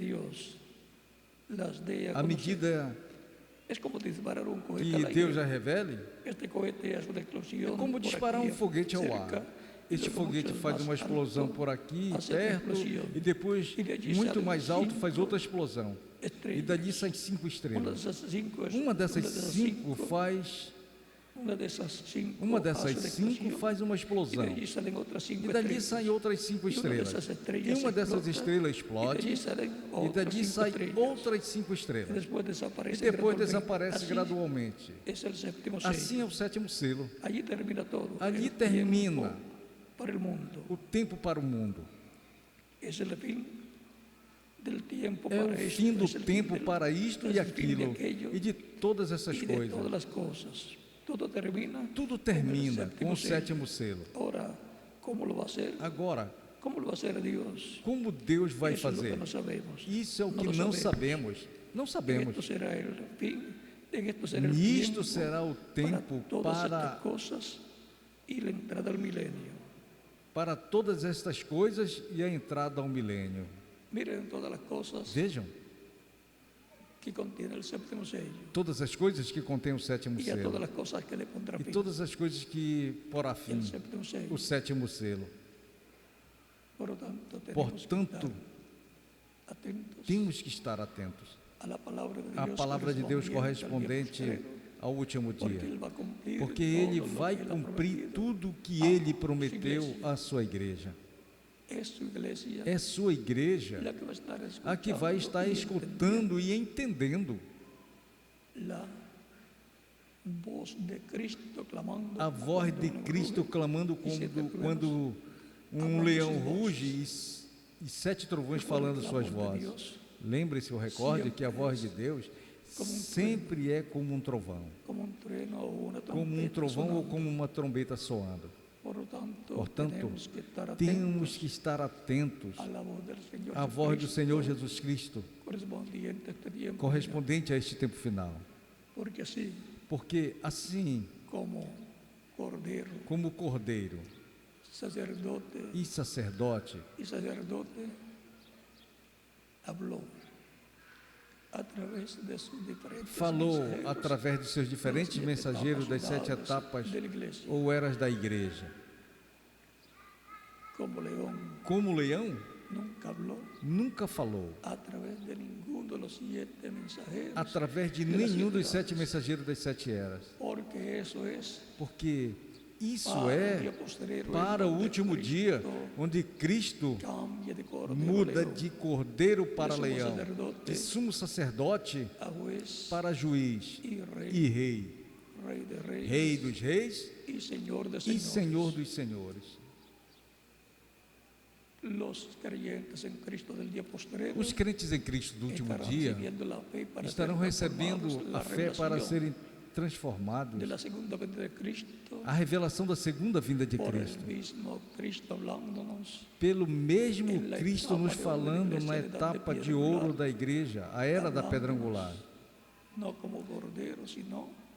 A: Deus já revele. É como disparar um foguete ao ar. Este foguete faz uma explosão por aqui, perto, e depois, muito mais alto, faz outra explosão. E dali saem 5 estrelas. Uma dessas cinco faz uma explosão. E dali saem outras 5 estrelas. E uma dessas estrelas explode. E dali saem outras 5 estrelas. E depois desaparece gradualmente. Assim é o sétimo selo. Ali termina o tempo para o mundo. É o fim do tempo para isto e aquilo e de todas essas coisas. Tudo termina com o sétimo selo. Agora, como Deus vai fazer? Isso é o que não sabemos. Não sabemos. Isto será o tempo para todas estas coisas e a entrada ao milênio. Vejam todas as coisas que contém o sétimo selo e todas as coisas que porá fim o sétimo selo. Portanto, temos que estar atentos à palavra de Deus correspondente ao último dia, porque Ele vai cumprir tudo o que Ele prometeu à sua igreja. É sua igreja a que vai estar escutando e entendendo a voz de Cristo clamando quando um leão ruge e 7 trovões falando suas vozes. Lembre-se ou recorde que a voz de Deus sempre é como um trovão, ou como uma trombeta soando. Portanto, temos que estar atentos à voz do Senhor Jesus Cristo, correspondente a este tempo final. Porque assim, como cordeiro e sacerdote, falou através de seus diferentes mensageiros das 7 etapas ou eras da igreja. Como leão, nunca falou através de nenhum dos 7 mensageiros das 7 eras. Porque isso é para o último dia, onde Cristo muda de cordeiro para leão, de sumo sacerdote para juiz e rei, rei dos reis e Senhor dos senhores. Os crentes em Cristo do último dia estarão recebendo a fé para serem transformados. A revelação da segunda vinda de Cristo. Pelo mesmo Cristo nos falando na etapa de ouro da igreja, a era da pedra angular.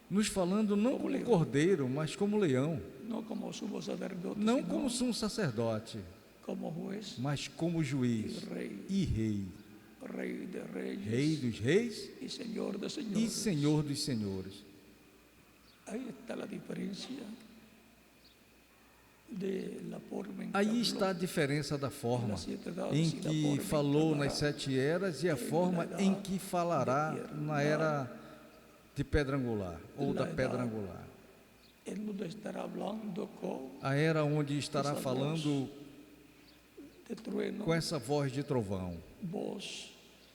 A: Nos falando não como cordeiro, mas como leão. Não como sumo sacerdote, mas como juiz e rei. Rei dos reis e Senhor dos senhores. Aí está a diferença da forma em que falou nas 7 eras e a forma em que falará na era de pedra angular ou da pedra angular. A era onde estará falando com essa voz de trovão, voz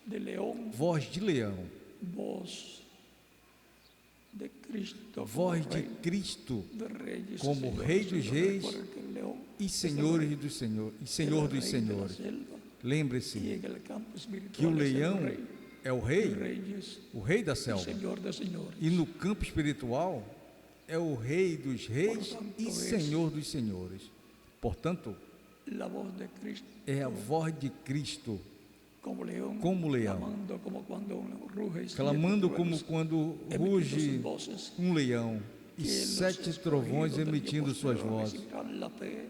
A: de leão, voz de Cristo como Rei dos reis e Senhor dos senhores. Lembre-se que o leão é o rei da selva, e no campo espiritual é o Rei dos reis e Senhor dos senhores. Portanto, é a voz de Cristo como leão, clamando como quando ruge um leão, e 7 trovões emitindo suas vozes,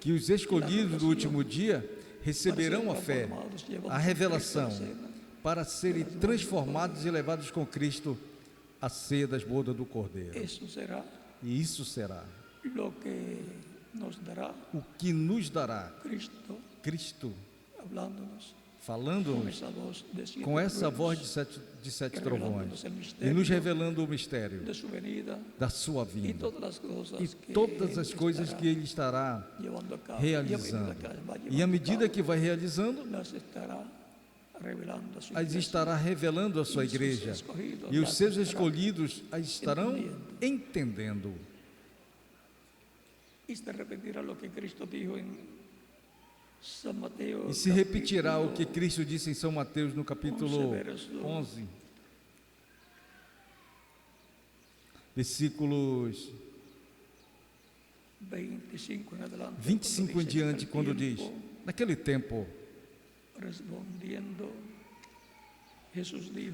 A: que os escolhidos do último dia receberão a fé, a revelação, para serem transformados e levados com Cristo à ceia das bodas do Cordeiro. E isso será o que nos dará Cristo falando-nos com essa voz de 7 trovões e nos revelando o mistério da sua vinda e todas as coisas que Ele estará realizando. E à medida que vai realizando, as estará revelando à sua igreja, e os seus escolhidos as estarão entendendo. E se repetirá o que Cristo disse em São Mateus no capítulo 11, versículos 25 em diante, quando diz: naquele tempo,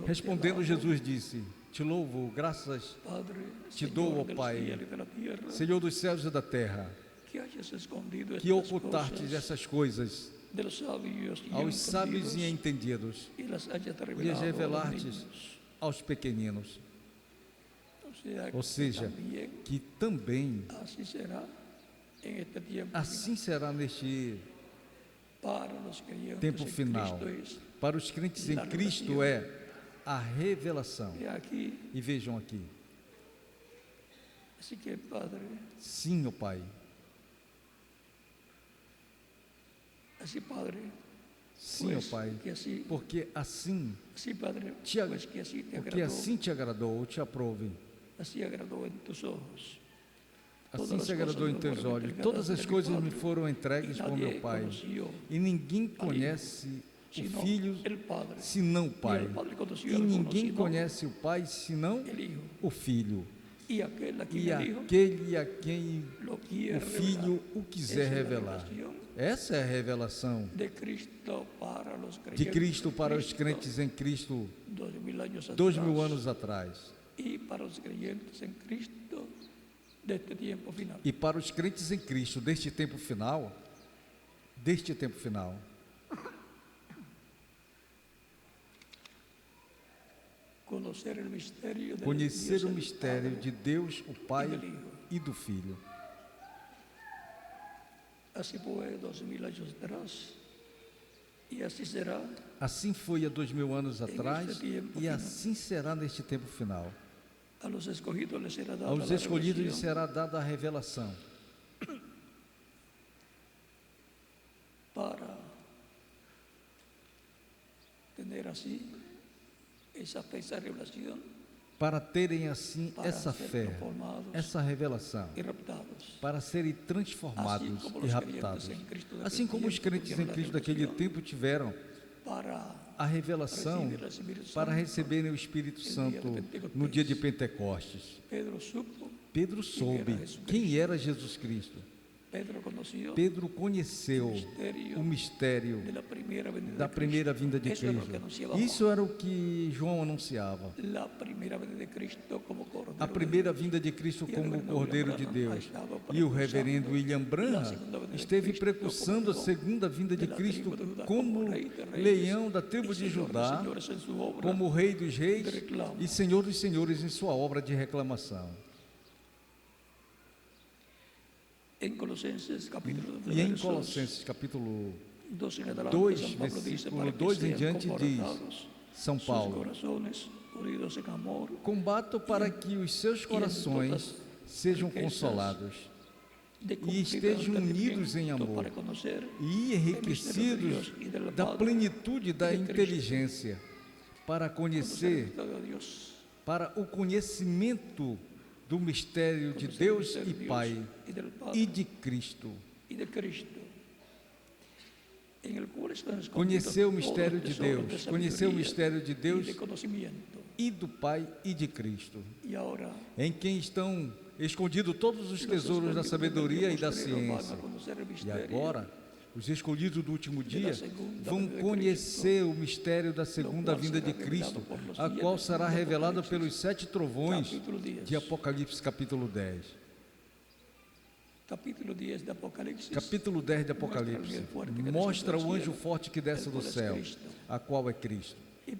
A: respondendo Jesus disse: te louvo, graças te dou, ó Pai, Senhor dos céus e da terra, que ocultastes essas coisas aos sábios e entendidos e as revelastes aos pequeninos. Ou seja, que também assim será neste tempo final. Para os crentes em Cristo é a revelação. E vejam aqui. Sim, ó Pai. Sim, ó Pai, porque assim te agradou ou te aprove. Assim se agradou em teus olhos. Todas as coisas me foram entregues por meu Pai, e ninguém conhece o Filho senão o Pai, e ninguém conhece o Pai senão o Filho, e aquele a quem o Filho o quiser revelar. Essa é a revelação de Cristo para os crentes em Cristo 2000 anos atrás. E para os crentes em Cristo deste tempo final, conhecer o mistério de Deus, o Pai e do Filho. Assim foi há 2000 anos atrás e assim será neste tempo final. Aos escolhidos lhes será dada a revelação.
B: Para ter assim essa revelação,
A: para terem assim essa fé, essa revelação, para serem transformados e raptados, assim como os crentes em Cristo daquele tempo tiveram a revelação para receberem o Espírito Santo no dia de Pentecostes. Pedro soube quem era Jesus Cristo. Pedro conheceu o mistério da primeira vinda de Cristo. Isso era o que João anunciava. A primeira vinda de Cristo como o Cordeiro de Deus. E o reverendo William Branham esteve precursando a segunda vinda de Cristo como leão da tribo de Judá, como Rei dos Reis e Senhor dos Senhores em sua obra de reclamação.
B: Em Colossenses capítulo
A: 2, versículo 2 em diante diz, São Paulo: combato para que os seus corações sejam consolados e estejam unidos em amor e enriquecidos da plenitude da inteligência para conhecer, para o conhecimento do mistério de Deus e Pai e de Cristo. Conhecer o mistério de Deus, conhecer o mistério de Deus e do Pai e de Cristo, em quem estão escondidos todos os tesouros da sabedoria e da ciência. E agora, os escolhidos do último dia vão conhecer o mistério da segunda vinda de Cristo, a qual será revelada pelos 7 trovões de Apocalipse capítulo 10. Capítulo 10 de Apocalipse mostra o anjo forte que desce do céu, a qual é Cristo. E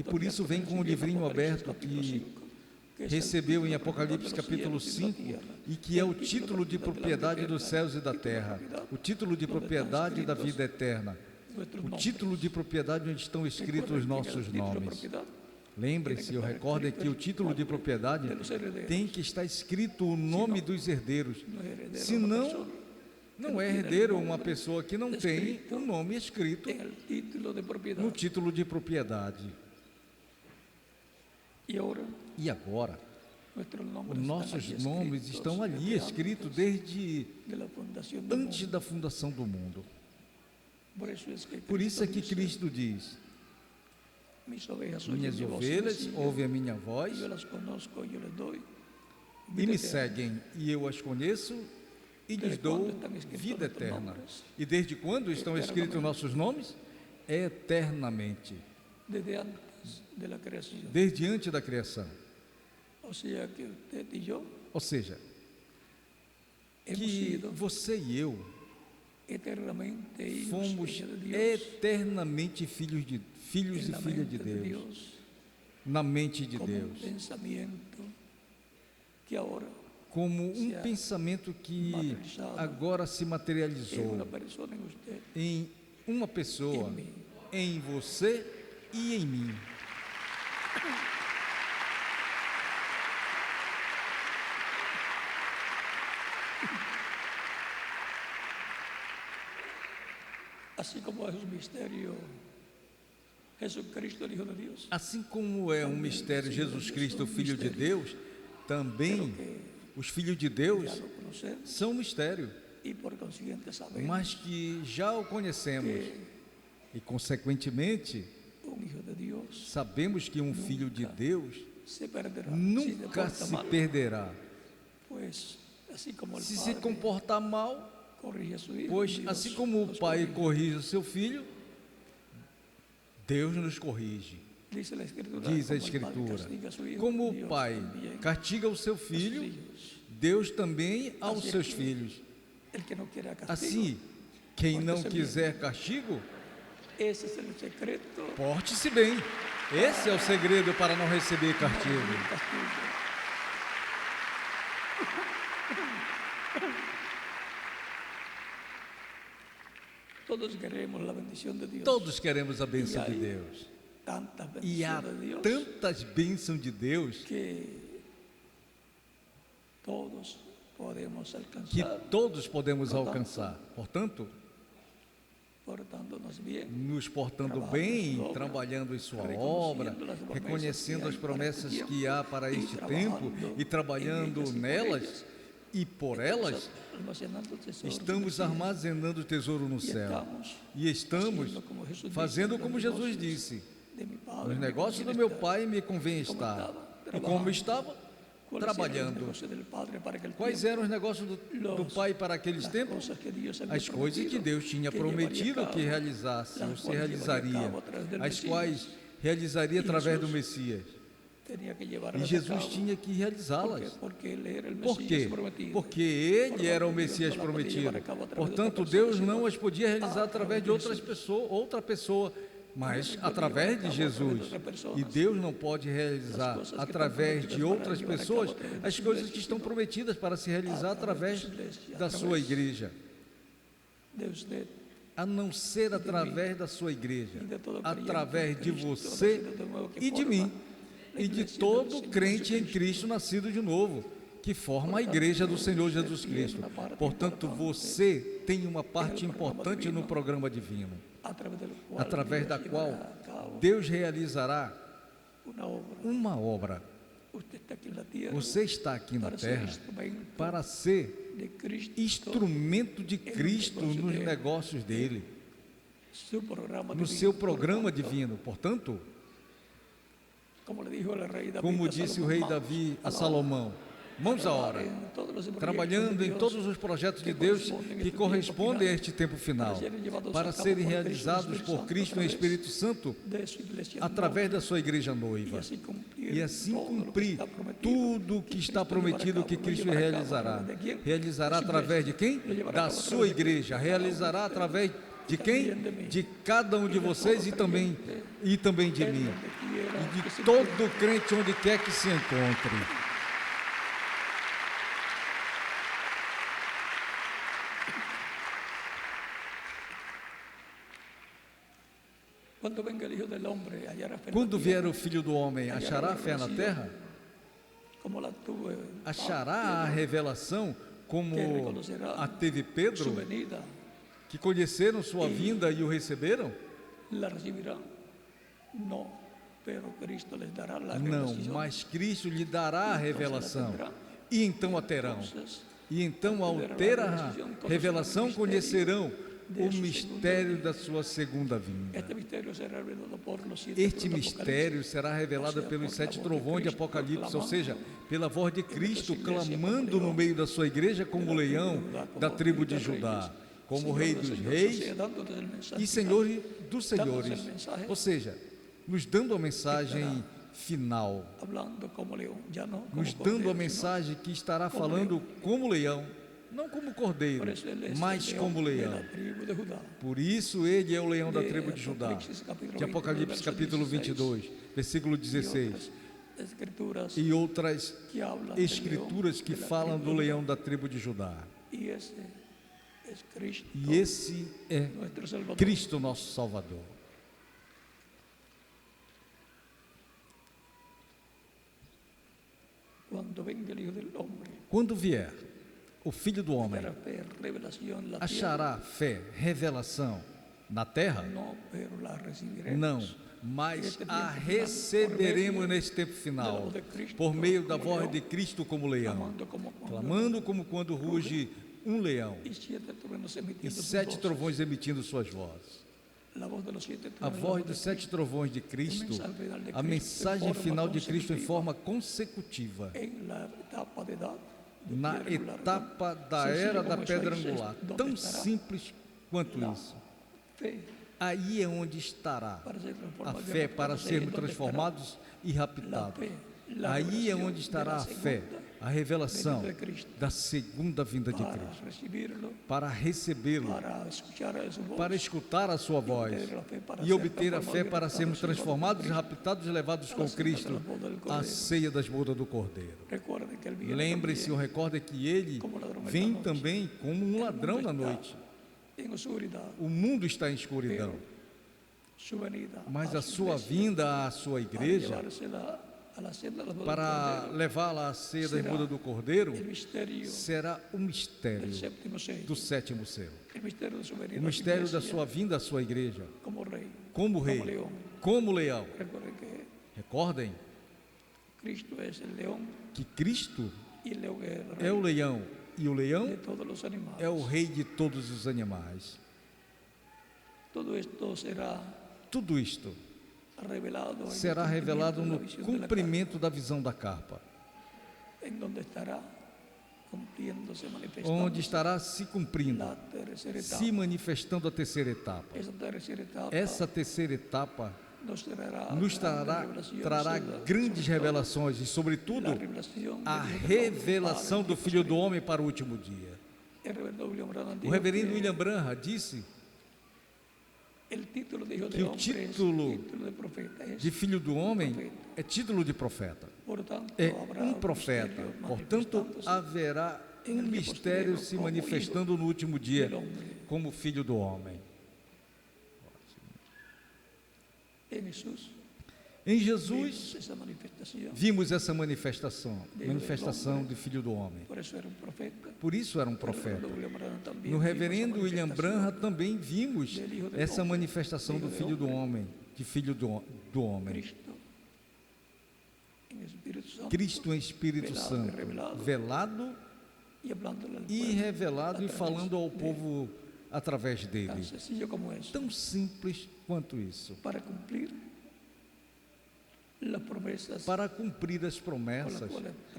A: por isso vem com o livrinho aberto que recebeu em Apocalipse capítulo 5 e que é o título de propriedade dos céus e da terra, o título de propriedade da vida eterna, o título de propriedade onde estão escritos os nossos nomes. Lembrem-se, ou recordem que o título de propriedade tem que estar escrito o nome dos herdeiros, senão não é herdeiro uma pessoa que não tem o nome escrito no título de propriedade. E agora, os nossos nomes estão ali escritos desde antes da fundação do mundo. Por isso é que Cristo diz: minhas ovelhas ouvem a minha voz e me seguem, e eu as conheço e lhes dou vida eterna. E desde quando estão escritos nossos nomes? Eternamente. Desde antes da criação. Ou seja, que você e eu fomos eternamente filhos e filhas de Deus, na mente de Deus, como um pensamento que agora se materializou em uma pessoa, em você e em mim.
B: Assim como é um mistério Jesus Cristo, Filho de Deus.
A: Assim como é um mistério Jesus Cristo, Filho de Deus, também os filhos de Deus são um mistério, mas que já o conhecemos e, consequentemente, sabemos que um filho de Deus nunca se perderá. Se se comportar mal, pois assim como o pai corrige o seu filho, Deus nos corrige. Diz a Escritura: como o pai castiga o seu filho, Deus também aos seus filhos. Assim, quem não quiser castigo, porte-se bem, Esse é o segredo para não receber castigo.
B: Todos queremos a bendição de Deus.
A: Todos queremos a bênção de Deus. E há tantas bênçãos de Deus
B: que todos podemos alcançar.
A: Portanto, nos portando bem, trabalhando em sua obra, reconhecendo as promessas que há para este tempo e trabalhando nelas e por elas, estamos armazenando tesouro no céu. E estamos fazendo como Jesus disse: nos negócios do meu Pai me convém estar. E como estava? Trabalhando. Quais eram os negócios do Pai para aqueles tempos? As coisas que Deus tinha prometido que realizasse, ou se realizaria, as quais realizaria através do Messias. E Jesus tinha que realizá-las. Por quê? Porque Ele era o Messias prometido. Portanto, Deus não as podia realizar através de outra pessoa, mas através de Jesus. E Deus não pode realizar através de outras pessoas as coisas que estão prometidas para se realizar através da sua igreja, a não ser através da sua igreja, através de você e de mim e de todo crente em Cristo nascido de novo, que forma a igreja do Senhor Jesus Cristo. Portanto, você tem uma parte importante no programa divino, através da qual Deus realizará uma obra. Você está aqui na terra para ser instrumento de Cristo nos negócios dele, no seu programa divino. Portanto, como disse o rei Davi a Salomão, mãos à obra, trabalhando em todos os projetos de Deus que correspondem a este tempo final, para serem realizados por Cristo e Espírito Santo através da sua igreja noiva, e assim cumprir tudo o que está prometido que Cristo realizará através de quem? Da sua igreja. Realizará através de quem? De cada um de vocês e também de mim, e de todo crente onde quer que se encontre. Quando vier o Filho do Homem, achará fé na terra? Achará a revelação como a teve Pedro, que conheceram sua vinda e o receberam? Não, mas Cristo lhe dará a revelação, e então a terão. E então, ao ter a revelação, conhecerão o mistério da sua segunda vinda. Este mistério será revelado pelos 7 trovões de Apocalipse, ou seja, pela voz de Cristo clamando no meio da sua igreja como leão da tribo de Judá, como Rei dos reis e Senhor dos senhores, ou seja, nos dando a mensagem final, nos dando a mensagem que estará falando como leão, não como cordeiro, mas como leão. Por isso ele é o leão da tribo de Judá, de Apocalipse capítulo 22, versículo 16, e outras escrituras que falam do leão da tribo de Judá. E esse é Cristo, nosso Salvador. Quando vier o Filho do Homem, achará fé, revelação na terra? Não, mas a receberemos nesse tempo final, por meio da voz de Cristo como leão, clamando como quando ruge um leão, e 7 trovões emitindo suas vozes. A voz dos 7 trovões de Cristo, a mensagem final de Cristo em forma consecutiva, na etapa da era da pedra angular, tão simples quanto isso. Aí é onde estará a fé para sermos transformados e raptados. Aí é onde estará a fé, a revelação da segunda vinda de Cristo, para recebê-lo, para escutar a sua voz e obter a fé para sermos transformados, raptados e levados com Cristo à ceia das bodas do Cordeiro. Lembre-se, ou recorde que ele vem também como um ladrão na noite. O mundo está em escuridão, mas a sua vinda à sua igreja, para levá-la à ceia da boda do Cordeiro, será o mistério do sétimo selo. O mistério da sua vinda à sua igreja, como rei, como leão. Recordem que Cristo é o leão, e o leão é o rei de todos os animais. Tudo isto será revelado no cumprimento da visão da carpa, onde estará se cumprindo, se manifestando a terceira etapa. Essa terceira etapa trará grandes revelações e, sobretudo, a revelação do Filho do Homem para o último dia. O reverendo William Branham disse que o título de Filho do Homem é título de profeta. É um profeta. Portanto, haverá um mistério se manifestando no último dia como Filho do Homem. Em Jesus, vimos essa manifestação de Filho do Homem. Por isso era um profeta. No reverendo William Branham também vimos essa manifestação do Filho do Homem, de Filho do Homem. Cristo em Espírito Santo, velado e revelado e falando ao povo através dele. Tão simples quanto isso. Para cumprir as promessas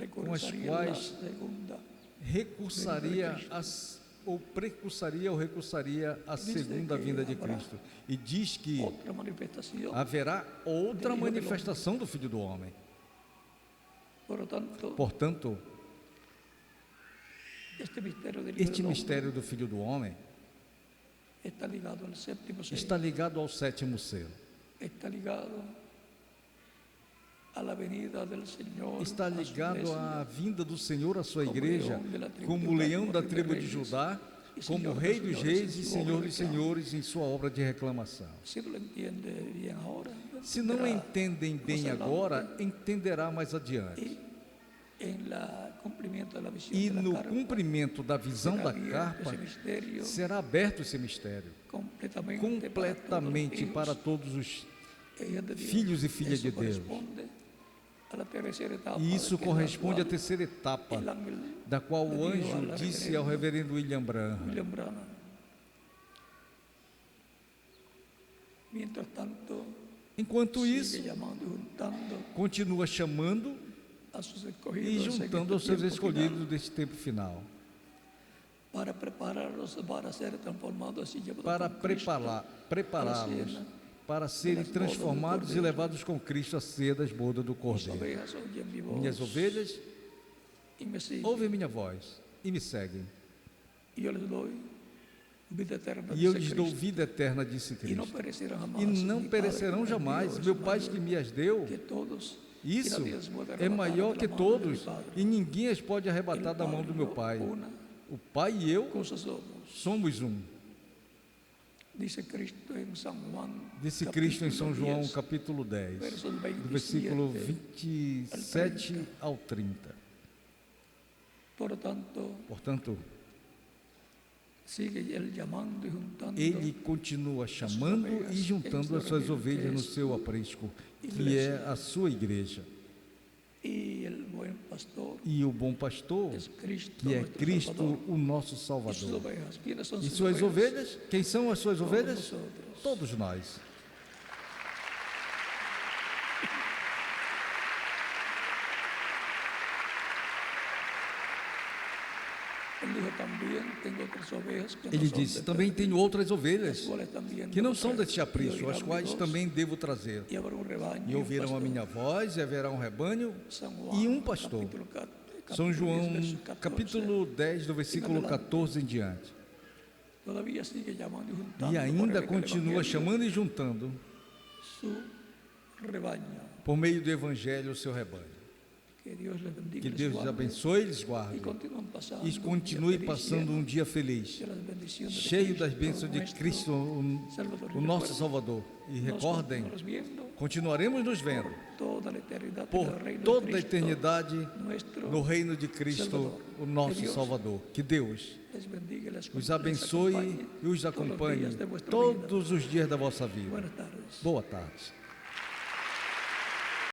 A: com as quais recursaria a segunda vinda de Cristo. E diz que haverá outra manifestação do Filho do Homem. Portanto, este mistério do Filho do Homem está ligado ao sétimo selo. Está ligado à vinda do Senhor à sua igreja, como leão da tribo de Judá, como Rei dos reis e Senhor dos senhores em sua obra de reclamação. Se não entendem bem agora, entenderá mais adiante. E no cumprimento da visão da carpa, será aberto esse mistério completamente para todos os filhos e filhas de Deus. E isso corresponde à terceira etapa, da qual o anjo disse ao reverendo William Branham: enquanto isso, continua chamando e juntando aos seus escolhidos deste tempo final, para prepará-los para serem transformados e levados com Cristo à ceia das bodas do Cordeiro. Minhas ovelhas ouvem minha voz e me seguem. E eu lhes dou vida eterna, disse Cristo. E não perecerão jamais. Meu Pai que me as deu, isso é maior que todos, e ninguém as pode arrebatar da mão do meu Pai. O Pai e eu somos um. Disse Cristo em São João, capítulo 10, do versículo 27 ao 30. Portanto, ele continua chamando e juntando as suas ovelhas no seu aprisco, que é a sua igreja. E o bom pastor, que é Cristo, o nosso Salvador. E suas ovelhas? Quem são as suas ovelhas? Todos nós. Ele disse: também tenho outras ovelhas que não são deste aprisco, as quais também devo trazer. E ouvirão a minha voz, e haverá um rebanho e um pastor. São João, capítulo 10, do versículo 14 em diante. E ainda continua chamando e juntando, por meio do Evangelho, o seu rebanho. Que Deus os abençoe e lhes guarde. E continue passando um dia feliz, cheio das bênçãos de Cristo, o nosso Salvador. E recordem, continuaremos nos vendo por toda a eternidade no reino de Cristo, o nosso Salvador. Que Deus os abençoe e os acompanhe todos os dias da vossa vida. Boa tarde.